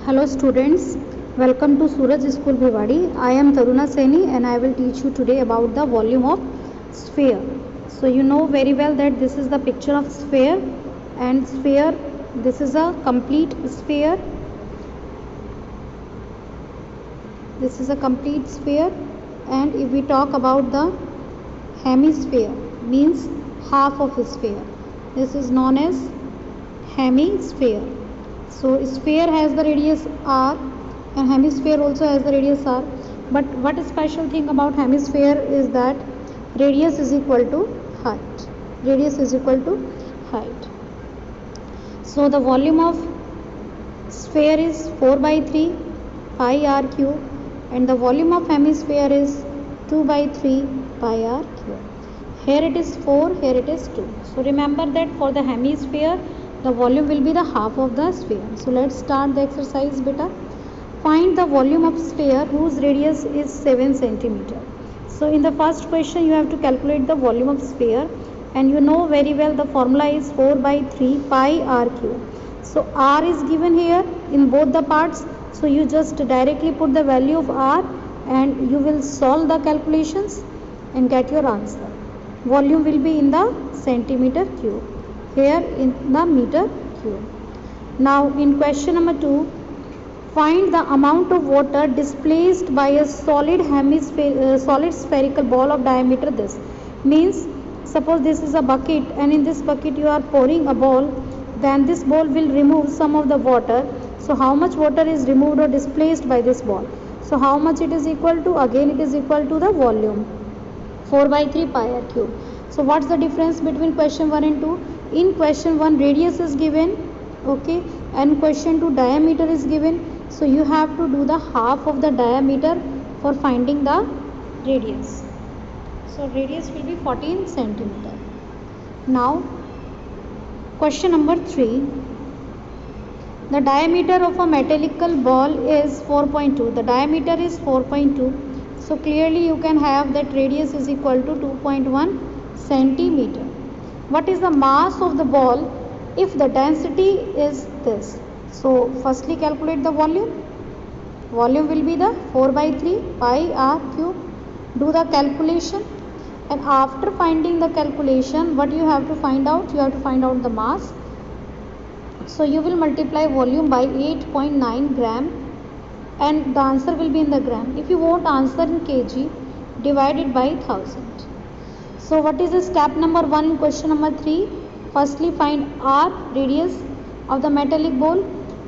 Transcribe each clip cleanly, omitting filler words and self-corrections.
Hello students, welcome to Suraj School Bhiwadi. I am Taruna Seni and I will teach you today about the volume of sphere. So you know very well that this is the picture of sphere, and sphere, this is a complete sphere. This is a complete sphere, and if we talk about the hemisphere, means half of a sphere. This is known as hemisphere. So sphere has the radius r and hemisphere also has the radius r, but what is special thing about hemisphere is that radius is equal to height. Radius is equal to height. So the volume of sphere is 4 by 3 pi r cube, and the volume of hemisphere is 2 by 3 pi r cube. Here it is 4, here it is 2. So remember that for the hemisphere the volume will be the half of the sphere. So let's start the exercise beta. Find the volume of sphere whose radius is 7 centimeter. So in the first question you have to calculate the volume of sphere, and you know very well the formula is 4 by 3 pi r cube. So r is given here in both the parts. So you just directly put the value of r and you will solve the calculations and get your answer. Volume will be in the centimeter cube. Here in the meter cube. Now in question number 2, find the amount of water displaced by a solid spherical ball of diameter this. Means suppose this is a bucket and in this bucket you are pouring a ball, then this ball will remove some of the water. So how much water is removed or displaced by this ball? So how much it is equal to? Again it is equal to the volume 4 by 3 pi r cube. So what's the difference between question 1 and 2? In question 1 radius is given, okay, and question 2 diameter is given. So you have to do the half of the diameter for finding the radius. So radius will be 14 centimeter. Now question number 3, the diameter of a metallical ball is 4.2. The diameter is 4.2. So clearly you can have that radius is equal to 2.1 centimeter. What is the mass of the ball if the density is this? So firstly calculate the volume. Volume will be the 4 by 3 pi r cube. Do the calculation, and after finding the calculation, what you have to find out? You have to find out the mass. So you will multiply volume by 8.9 gram and the answer will be in the gram. If you want answer in kg, divide it by 1000. So what is the step number 1 in question number 3? Firstly find r, radius of the metallic ball,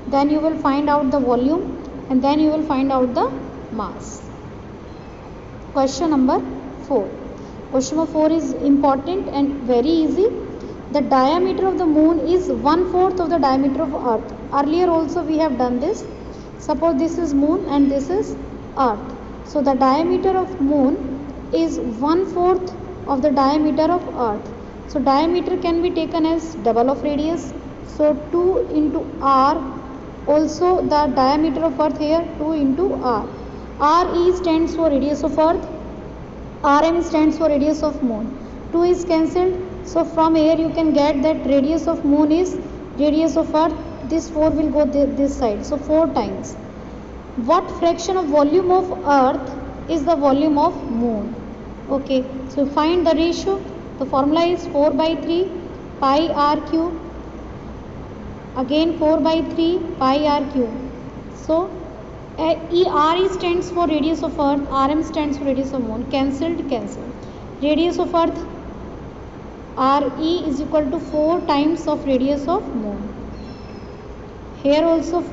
then you will find out the volume, and then you will find out the mass. Question number 4. Question number 4 is important and very easy. The diameter of the moon is 1/4 of the diameter of earth. Earlier also we have done this. Suppose this is moon and this is earth. So the diameter of moon is 1/4 of the diameter of earth. So diameter can be taken as double of radius. So 2 into r. Also the diameter of earth here 2 into r. Re stands for radius of earth. Rm stands for radius of moon. 2 is cancelled. So from here you can get that radius of moon is radius of earth. This 4 will go this side. So 4 times. What fraction of volume of earth is the volume of moon? Okay, so find the ratio. The formula is 4 by 3 pi r cube. Again 4 by 3 pi r cube. So R stands for radius of earth, Rm stands for radius of moon. Cancelled, cancelled. Radius of earth Re is equal to 4 times of radius of moon. Here also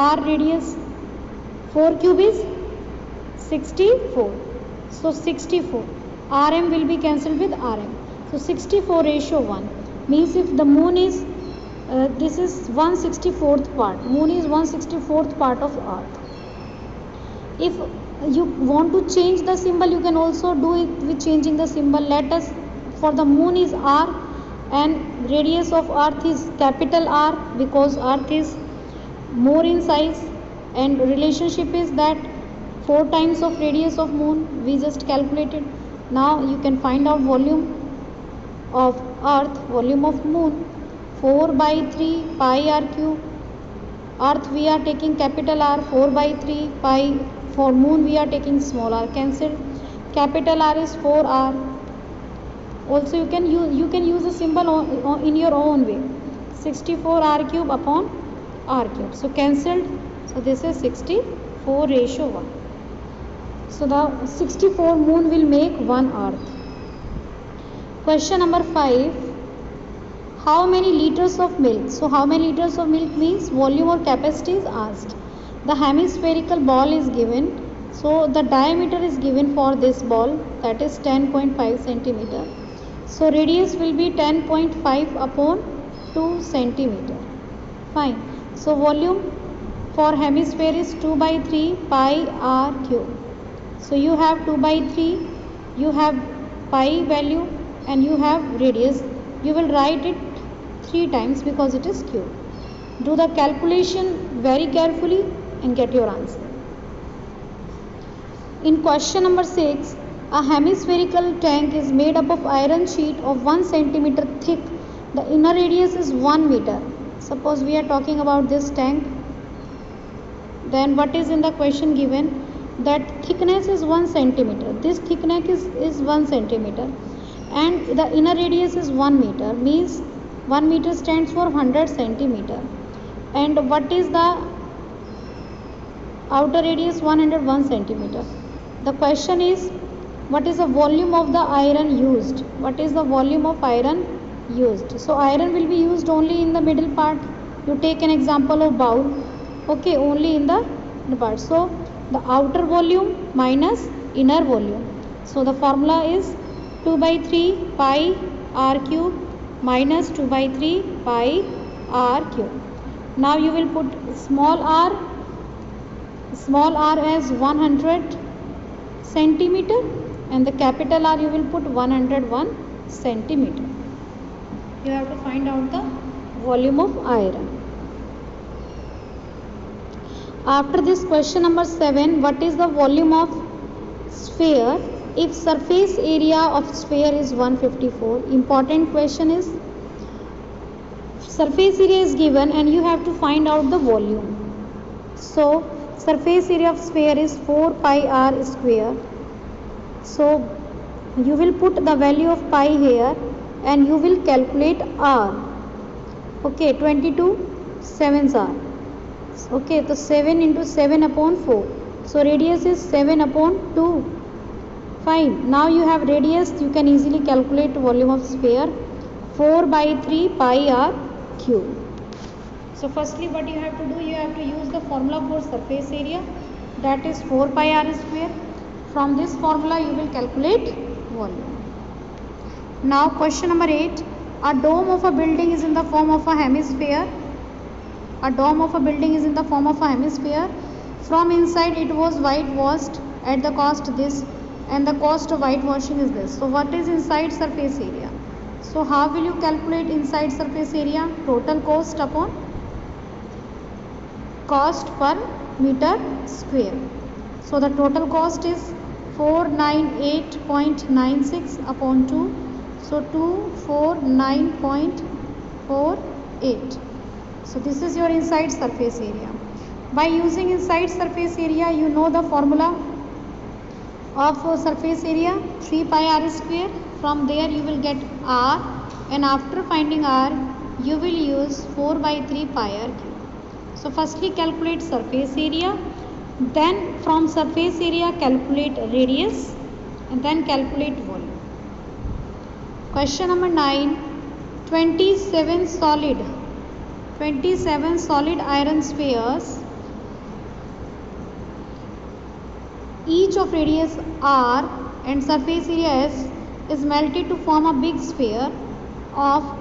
r radius 4 cube is 64. So 64. Rm will be cancelled with Rm. So 64 ratio 1 means if the moon is this is 1/64th part. Moon is 1/64th part of earth. If you want to change the symbol, you can also do it with changing the symbol. Let us, for the moon is r and radius of earth is capital R because earth is more in size, and relationship is that 4 times of radius of moon we just calculated. Now you can find out volume of earth, volume of moon 4 by 3 pi r cube. Earth we are taking capital R, 4 by 3 pi. For moon we are taking small r, cancelled. Capital R is 4r. Also you can use a symbol in your own way. 64 r cube upon r cube. So cancelled. So this is 64 ratio 1. So the 64 moon will make 1 earth. Question number 5. How many liters of milk? So how many liters of milk means volume or capacity is asked. The hemispherical ball is given. So the diameter is given for this ball, that is 10.5 centimeter. So radius will be 10.5 upon 2 centimeter. Fine. So volume for hemisphere is 2 by 3 pi r cube. So you have 2 by 3, you have pi value and you have radius. You will write it 3 times because it is cube. Do the calculation very carefully and get your answer. In question number 6, a hemispherical tank is made up of iron sheet of 1 centimeter thick. The inner radius is 1 meter. Suppose we are talking about this tank. Then what is in the question given? That thickness is 1 centimeter. This thickness is 1 centimeter. And the inner radius is 1 meter. Means 1 meter stands for 100 centimeter. And what is the outer radius? 101 centimeter. The question is, what is the volume of the iron used? What is the volume of iron used? So iron will be used only in the middle part. You take an example of bowl. Okay, only in the part. So the outer volume minus inner volume. So the formula is 2 by 3 pi r cube minus 2 by 3 pi r cube. Now you will put small r as 100 centimeter and the capital R you will put 101 centimeter. You have to find out the volume of iron. After this, question number 7, what is the volume of sphere if surface area of sphere is 154? Important question is, surface area is given and you have to find out the volume. So surface area of sphere is 4 pi r square. So you will put the value of pi here and you will calculate r. Okay, 22 7s are. Okay, so 7 into 7 upon 4. So radius is 7 upon 2. Fine. Now you have radius, you can easily calculate volume of sphere, 4 by 3 pi r cube. So firstly what you have to do, you have to use the formula for surface area, that is 4 pi r square. From this formula you will calculate volume. Now question number 8, a dome of a building is in the form of a hemisphere. A dome of a building is in the form of a hemisphere. From inside it was whitewashed at the cost this, and the cost of whitewashing is this. So what is inside surface area? So how will you calculate inside surface area? Total cost upon cost per meter square. So the total cost is 498.96 upon 2. So 249.48. So this is your inside surface area. By using inside surface area, you know the formula of surface area, 3 pi r square. From there you will get r, and after finding r you will use 4 by 3 pi r cube. So firstly calculate surface area, then from surface area calculate radius, and then calculate volume. Question number 9, 27 solid iron spheres, each of radius r and surface area s is melted to form a big sphere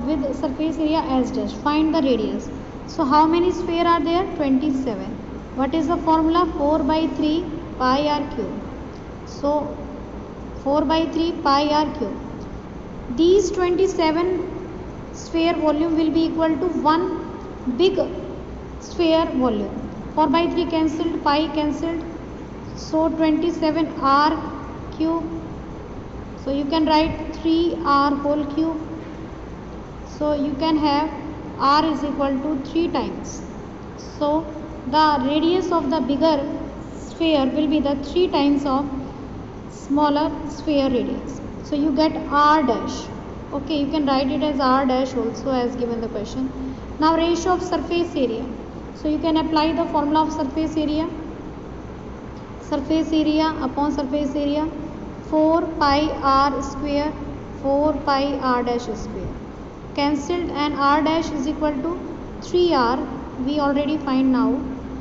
with surface area as dash. Find the radius. So how many sphere are there? 27. What is the formula? 4 by 3 pi r cube. So 4 by 3 pi r cube. These 27 sphere volume will be equal to one big sphere volume. 4 by 3 cancelled, pi cancelled. So 27 r cube. So you can write 3 r whole cube. So you can have r is equal to 3 times. So the radius of the bigger sphere will be the 3 times of smaller sphere radius. So you get r dash. Okay, you can write it as r dash also as given the question. Now ratio of surface area. So you can apply the formula of surface area. Surface area upon surface area 4 pi r square 4 pi r dash square. Cancelled, and r dash is equal to 3r. We already find now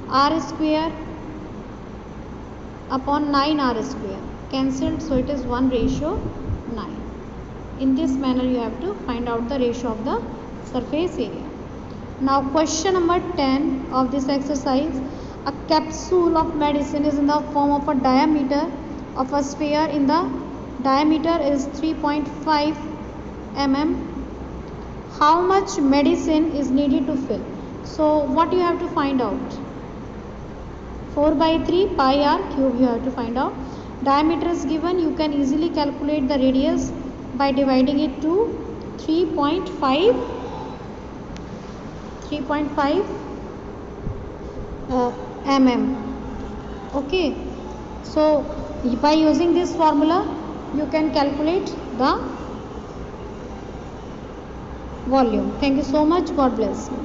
r square upon 9r square. Cancelled, so it is 1:9. In this manner you have to find out the ratio of the surface area. Now question number 10 of this exercise. A capsule of medicine is in the form of a diameter of a sphere. In the diameter is 3.5 mm. How much medicine is needed to fill? So what you have to find out? 4/3 pi r cube you have to find out. Diameter is given. You can easily calculate the radius by dividing it to 3.5 mm. Okay, so by using this formula you can calculate the volume. Thank you so much. God bless you.